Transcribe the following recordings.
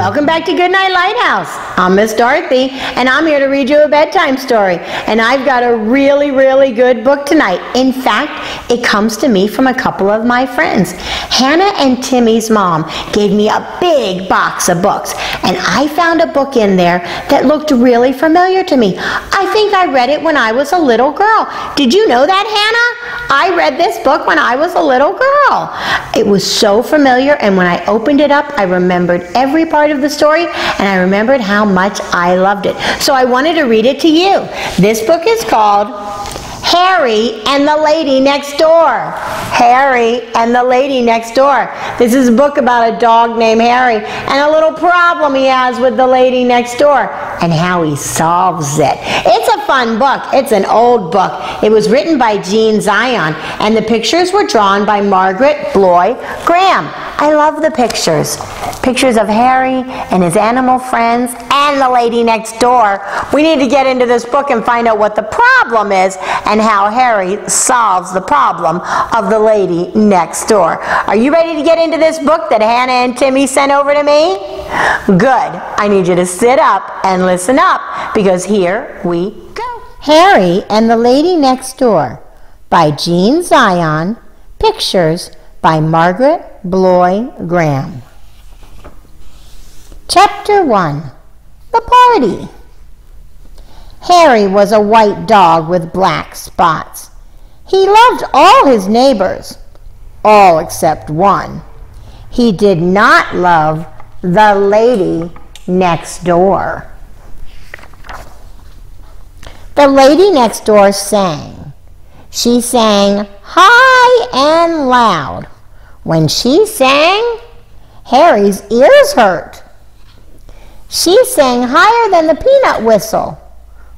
Welcome back to Goodnight Lighthouse. I'm Miss Dorothy, and I'm here to read you a bedtime story. And I've got a really, really good book tonight. In fact, it comes to me from a couple of my friends. Hannah and Timmy's mom gave me a big box of books, and I found a book in there that looked really familiar to me. I think I read it when I was a little girl. Did you know that, Hannah? I read this book when I was a little girl. It was so familiar, and when I opened it up, I remembered every part of the story, and I remembered how much I loved it. So I wanted to read it to you. This book is called Harry and the Lady Next Door. Harry and the Lady Next Door. This is a book about a dog named Harry and a little problem he has with the lady next door and how he solves it. It's a fun book. It's an old book. It was written by Jean Zion, and the pictures were drawn by Margaret Bloy Graham. I love the pictures. Pictures of Harry and his animal friends and the lady next door. We need to get into this book and find out what the problem is and how Harry solves the problem of the lady next door. Are you ready to get into this book that Hannah and Timmy sent over to me? Good. I need you to sit up and listen up, because here we go. Harry and the Lady Next Door by Jean Zion. Pictures by Margaret Bloy Graham. Chapter 1. The Party. Harry was a white dog with black spots. He loved all his neighbors, all except one. He did not love the lady next door. The lady next door sang. She sang high and loud. When she sang, Harry's ears hurt. She sang higher than the peanut whistle.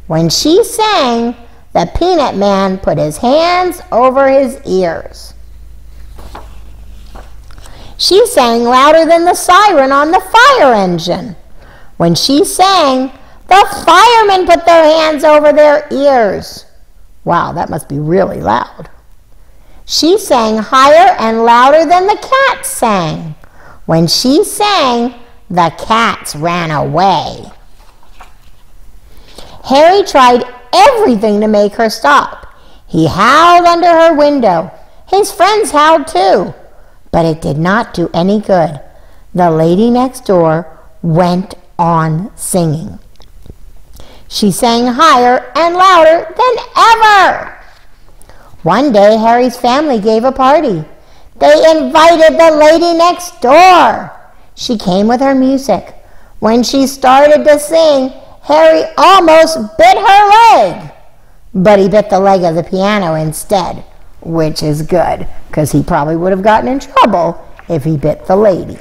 When she sang, the peanut man put his hands over his ears. She sang louder than the siren on the fire engine. When she sang, the firemen put their hands over their ears. Wow, that must be really loud. She sang higher and louder than the cats sang. When she sang, the cats ran away. Harry tried everything to make her stop. He howled under her window. His friends howled too, but it did not do any good. The lady next door went on singing. She sang higher and louder than ever. One day, Harry's family gave a party. They invited the lady next door. She came with her music. When she started to sing, Harry almost bit her leg. But he bit the leg of the piano instead, which is good, because he probably would have gotten in trouble if he bit the lady.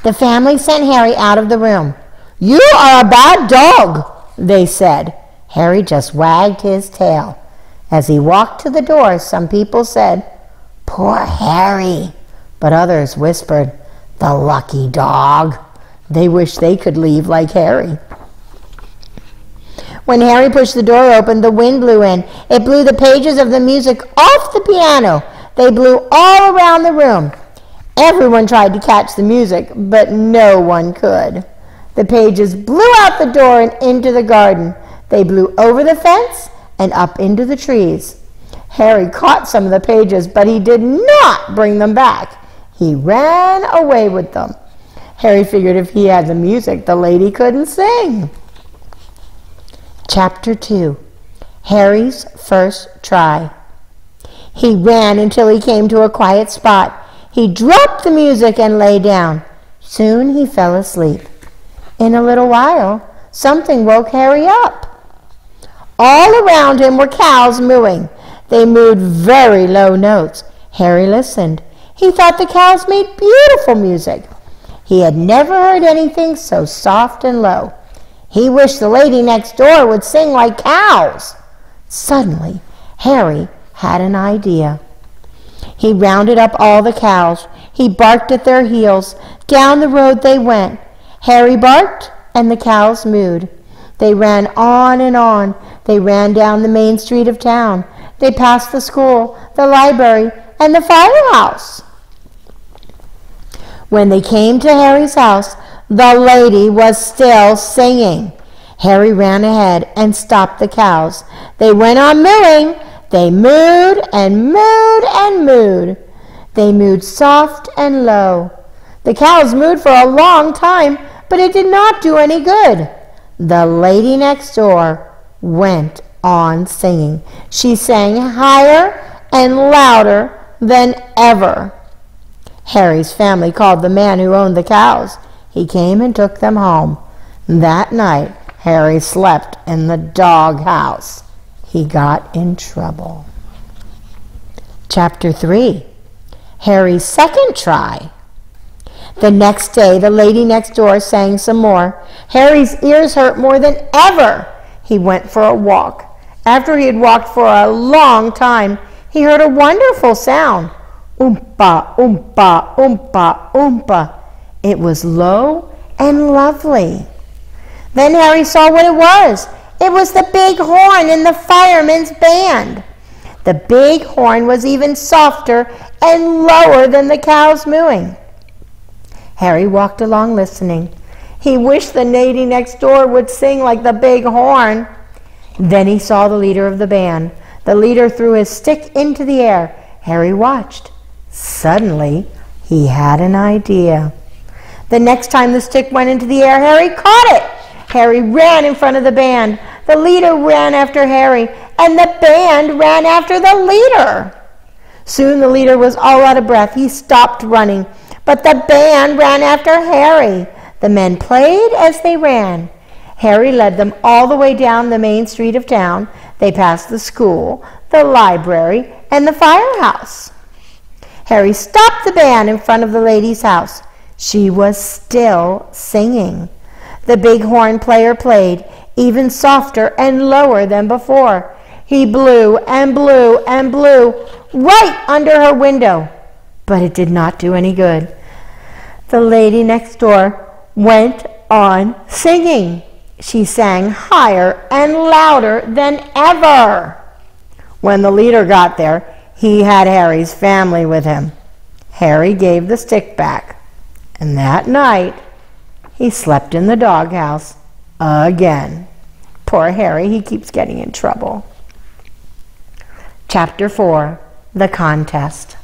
The family sent Harry out of the room. "You are a bad dog," they said. Harry just wagged his tail. As he walked to the door, some people said, "Poor Harry," but others whispered, "The lucky dog." They wished they could leave like Harry. When Harry pushed the door open, the wind blew in. It blew the pages of the music off the piano. They blew all around the room. Everyone tried to catch the music, but no one could. The pages blew out the door and into the garden. They blew over the fence and up into the trees. Harry caught some of the pages, but he did not bring them back. He ran away with them. Harry figured if he had the music, the lady couldn't sing. Chapter 2. Harry's First Try. He ran until he came to a quiet spot. He dropped the music and lay down. Soon he fell asleep. In a little while, something woke Harry up. All around him were cows mooing. They mooed very low notes. Harry listened. He thought the cows made beautiful music. He had never heard anything so soft and low. He wished the lady next door would sing like cows. Suddenly, Harry had an idea. He rounded up all the cows. He barked at their heels. Down the road they went. Harry barked, and the cows mooed. They ran on and on. They ran down the main street of town. They passed the school, the library, and the firehouse. When they came to Harry's house, the lady was still singing. Harry ran ahead and stopped the cows. They went on mooing. They mooed and mooed and mooed. They mooed soft and low. The cows mooed for a long time, but it did not do any good. The lady next door went on singing. She sang higher and louder than ever. Harry's family called the man who owned the cows. He came and took them home. That night, Harry slept in the doghouse. He got in trouble. Chapter 3. Harry's second try. The next day, the lady next door sang some more. Harry's ears hurt more than ever. He went for a walk. After he had walked for a long time, he heard a wonderful sound. Oompa, oompa, oompa, oompa. It was low and lovely. Then Harry saw what it was. It was the big horn in the fireman's band. The big horn was even softer and lower than the cows mooing. Harry walked along listening. He wished the lady next door would sing like the big horn. Then he saw the leader of the band. The leader threw his stick into the air. Harry watched. Suddenly, he had an idea. The next time the stick went into the air, Harry caught it. Harry ran in front of the band. The leader ran after Harry, and the band ran after the leader. Soon the leader was all out of breath. He stopped running, but the band ran after Harry. The men played as they ran. Harry led them all the way down the main street of town. They passed the school, the library, and the firehouse. Harry stopped the band in front of the lady's house. She was still singing. The big horn player played, even softer and lower than before. He blew and blew and blew right under her window, but it did not do any good. The lady next door went on singing. She sang higher and louder than ever. When the leader got there, he had Harry's family with him. Harry gave the stick back, and that night he slept in the doghouse again. Poor Harry, he keeps getting in trouble. Chapter 4. The Contest.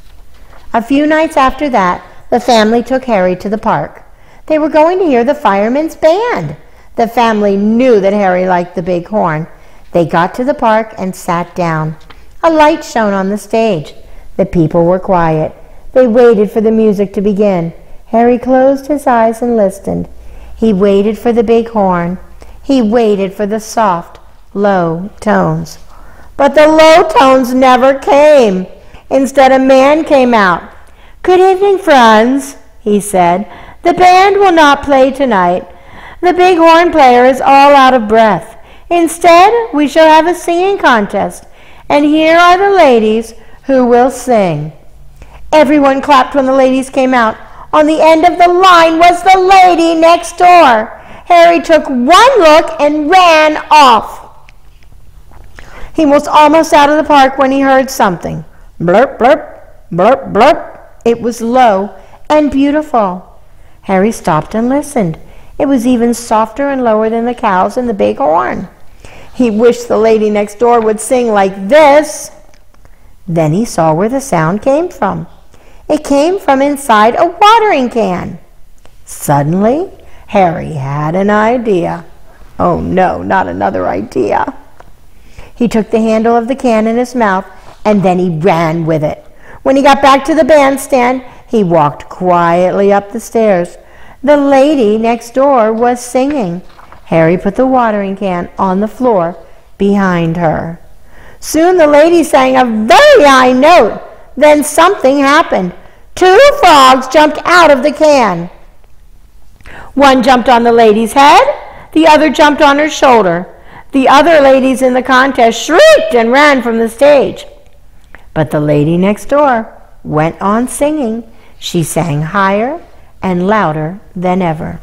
A few nights after that, the family took Harry to the park. They were going to hear the fireman's band. The family knew that Harry liked the big horn. They got to the park and sat down. A light shone on the stage. The people were quiet. They waited for the music to begin. Harry closed his eyes and listened. He waited for the big horn. He waited for the soft, low tones. But the low tones never came. Instead, a man came out. "Good evening, friends," he said. "The band will not play tonight. The big horn player is all out of breath. Instead, we shall have a singing contest. And here are the ladies who will sing." Everyone clapped when the ladies came out. On the end of the line was the lady next door. Harry took one look and ran off. He was almost out of the park when he heard something. Blurp, blurp, blurp, blurp. It was low and beautiful. Harry stopped and listened. It was even softer and lower than the cows and the big horn. He wished the lady next door would sing like this. Then he saw where the sound came from. It came from inside a watering can. Suddenly, Harry had an idea. Oh no, not another idea. He took the handle of the can in his mouth, and then he ran with it. When he got back to the bandstand, he walked quietly up the stairs. The lady next door was singing. Harry put the watering can on the floor behind her. Soon the lady sang a very high note. Then something happened. 2 frogs jumped out of the can. One jumped on the lady's head. The other jumped on her shoulder. The other ladies in the contest shrieked and ran from the stage. But the lady next door went on singing. She sang higher and louder than ever.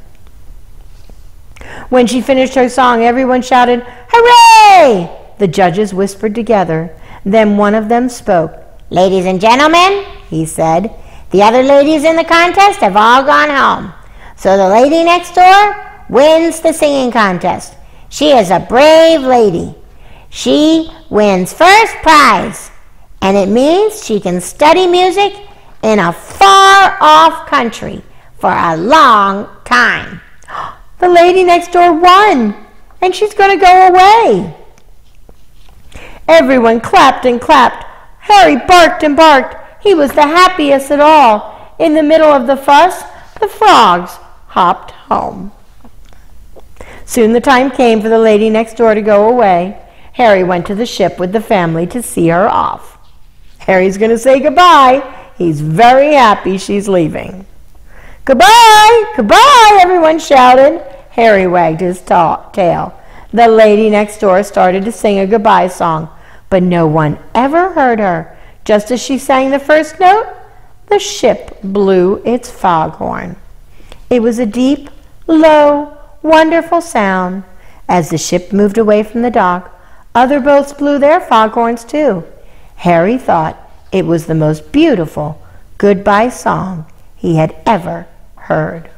When she finished her song, everyone shouted, "Hooray!" The judges whispered together. Then one of them spoke. "Ladies and gentlemen," he said, The other ladies in the contest have all gone home. So the lady next door wins the singing contest. She is a brave lady. She wins first prize, and it means she can study music in a far-off country for a long time. The lady next door won, and she's going to go away. Everyone clapped and clapped. Harry barked and barked. He was the happiest of all. In the middle of the fuss, the frogs hopped home. Soon the time came for the lady next door to go away. Harry went to the ship with the family to see her off. Harry's going to say goodbye. He's very happy she's leaving. Goodbye! Goodbye! Everyone shouted. Harry wagged his tail. The lady next door started to sing a goodbye song, but no one ever heard her. Just as she sang the first note, the ship blew its foghorn. It was a deep, low, wonderful sound. As the ship moved away from the dock, other boats blew their foghorns too. Harry thought it was the most beautiful goodbye song he had ever heard.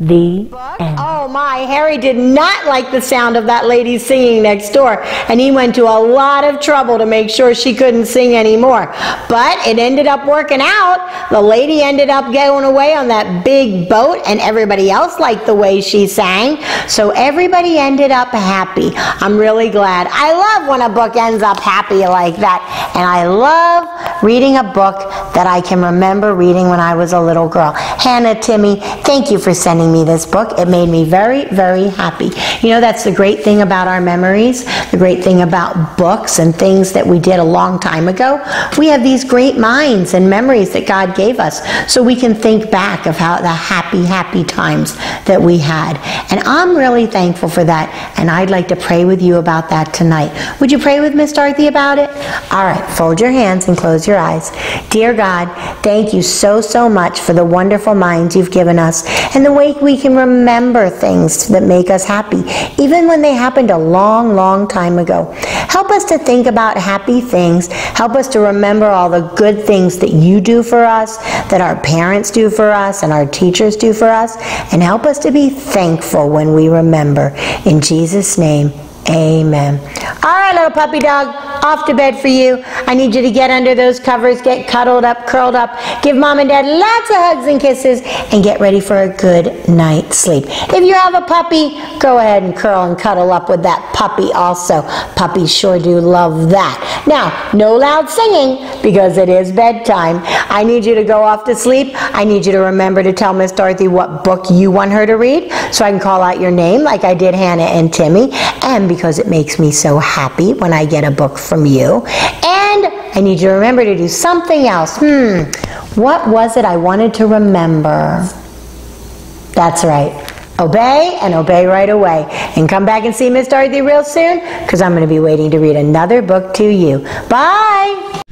The end. Oh my, Harry did not like the sound of that lady singing next door, and he went to a lot of trouble to make sure she couldn't sing anymore. But it ended up working out. The lady ended up going away on that big boat, and everybody else liked the way she sang, so everybody ended up happy. I'm really glad. I love when a book ends up happy like that, and I love reading a book that I can remember reading when I was a little girl. Hannah, Timmy, thank you for sending me this book. It made me very, very happy. You know, that's the great thing about our memories, the great thing about books and things that we did a long time ago. We have these great minds and memories that God gave us, so we can think back of how the happy, happy times that we had. And I'm really thankful for that, and I'd like to pray with you about that tonight. Would you pray with Miss Dorothy about it? All right, fold your hands and close your eyes. Dear God, thank you so, so much for the wonderful minds you've given us and the way we can remember things that make us happy, even when they happened a long, long time ago. Help us to think about happy things. Help us to remember all the good things that you do for us, that our parents do for us, and our teachers do for us, and help us to be thankful when we remember. In Jesus' name, amen. All right, little puppy dog, off to bed for you. I need you to get under those covers, get cuddled up, curled up, give mom and dad lots of hugs and kisses, and get ready for a good night's sleep. If you have a puppy, go ahead and curl and cuddle up with that puppy also. Puppies sure do love that. Now, no loud singing because it is bedtime. I need you to go off to sleep. I need you to remember to tell Miss Dorothy what book you want her to read so I can call out your name like I did Hannah and Timmy, and because it makes me so happy when I get a book from you. And I need you to remember to do something else. What was it I wanted to remember? That's right. Obey, and obey right away. And come back and see Miss Dorothy real soon, because I'm going to be waiting to read another book to you. Bye!